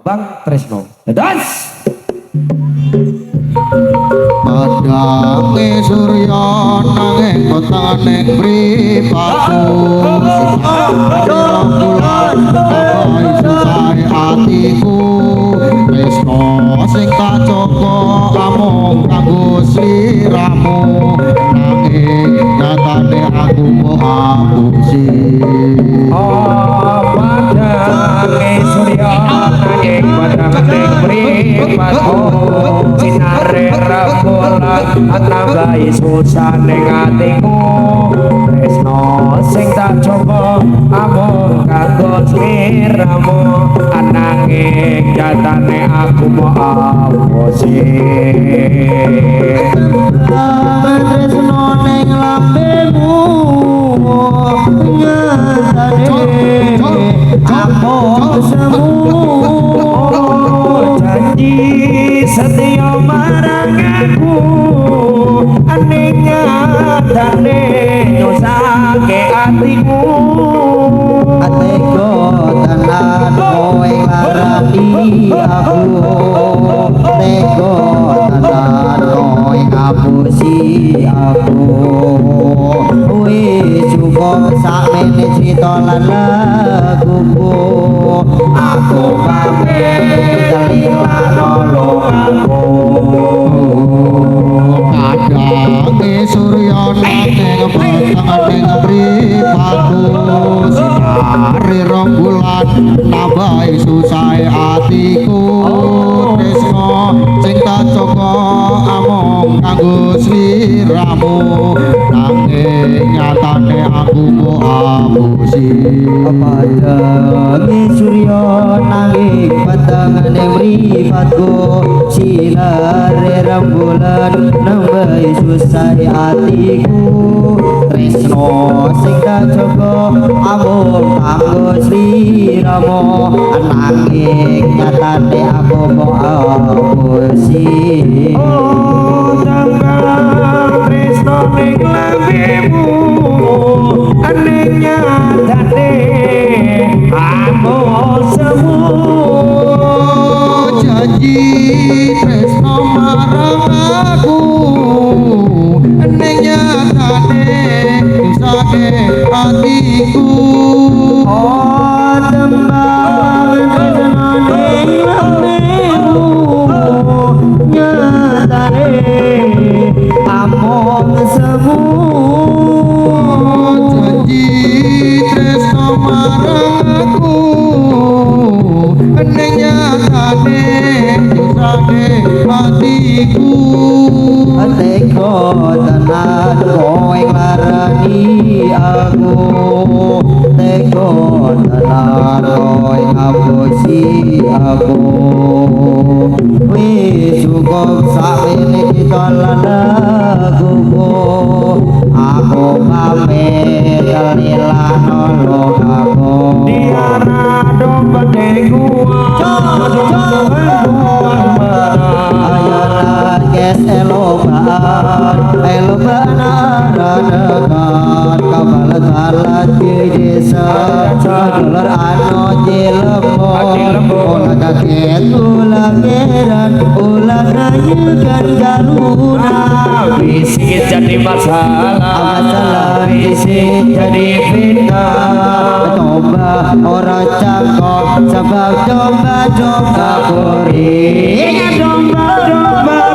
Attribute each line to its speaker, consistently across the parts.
Speaker 1: Bang Tresno. Das.
Speaker 2: Padange surya nanging kotaning mripatku bulan bae susah atiku tresno sing kacoko amung kanggo sliramu nanging nyatane aku abusi
Speaker 1: Padange surya nanging kotaning mripatku sinare rembulan nambahi susane atiku tresno sing tak coba amung kanggo sliramu ananging nyatane aku mau abusi
Speaker 2: tresno ning lambemu nyatane amung semu
Speaker 1: janji setia marang aku aning nyatane nyusake atiku
Speaker 2: ateko tenan kowe ngarani aku teko tenan kowe ngapusi aku wis cukup sakmene crita lan laguku aku pamit telilano aku kadange surya nanging peteng mripatku sinare rembulan nambahi susah atiku tresno sing tak joko amung kanggo sliramu nanging nyatane aku kok abusi padange surya nanging peteng mripatku sinare rembulan nambahi susah atiku tresno sing tak joko amung kanggo sliramu nanging nyatane aku kok abusi
Speaker 1: tresno ning lambemu aning nyatane amung semu
Speaker 2: janji tresno marang aku ning nyatane nyusake atiku tembang tresno ning lambemu nyatane amung semu janji tresno marang aku ning nyatane nyusake atiku teko tenan kowe ngarani aku teko tenan kowe ngapusi aku wis cukup sakmene kita lan laguku aku pamit telilano aku
Speaker 1: diara domba gua
Speaker 2: ayana kes eloban aradekan kabalat balat di desa dolar ano jelemo olah kaget ulang geran ulang nanyukan galuna
Speaker 1: bisik jadi masalah bisik jadi fitnah
Speaker 2: coba orang cakap sebab coba kuring
Speaker 1: domba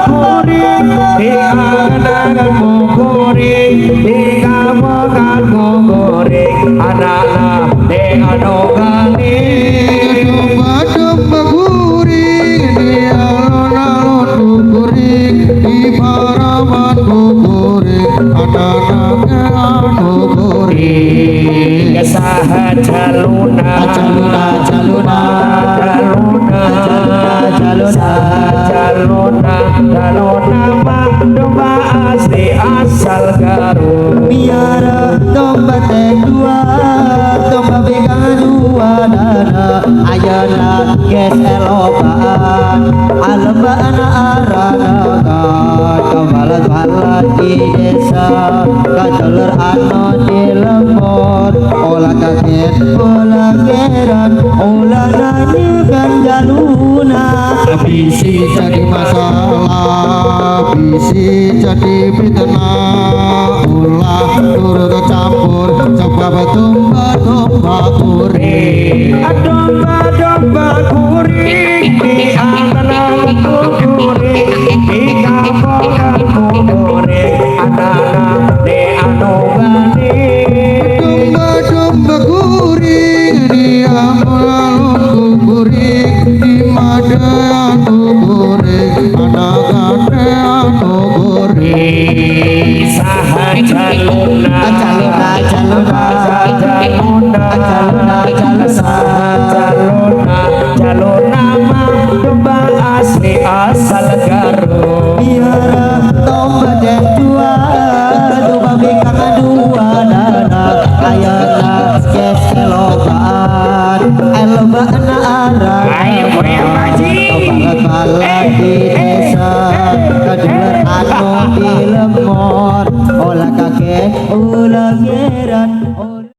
Speaker 1: kuring diangananmu kuring dikamukanmu kuring anak-anak denganokani
Speaker 2: domba kuring di alon-alon kuring di paraman kuring anak-anak kuring
Speaker 1: kesahat jaluna domba asli asal Garut
Speaker 2: biara domba dua domba begal dua dana ayana kes eloban alban arana kamalat balat di desa kajeler ano di lemot olah kaget olah geran olah nanyukan jalur bisi jadi masalah, bisi jadi fitnah, ulah turut campur sebab domba-domba kuring.
Speaker 1: Domba-domba kuring di antara kuring di kampung kuring anak-anak de anu bani.
Speaker 2: Domba-domba kuring di amalku kuring di madanu kuring anak-anak anu kuring.
Speaker 1: Saha jaluna
Speaker 2: Jaluna jaluna
Speaker 1: jaluna mah domba asli asal Garut.
Speaker 2: biara domba dan dua domba bikang dua dana ayana kes kelokaan elba na arah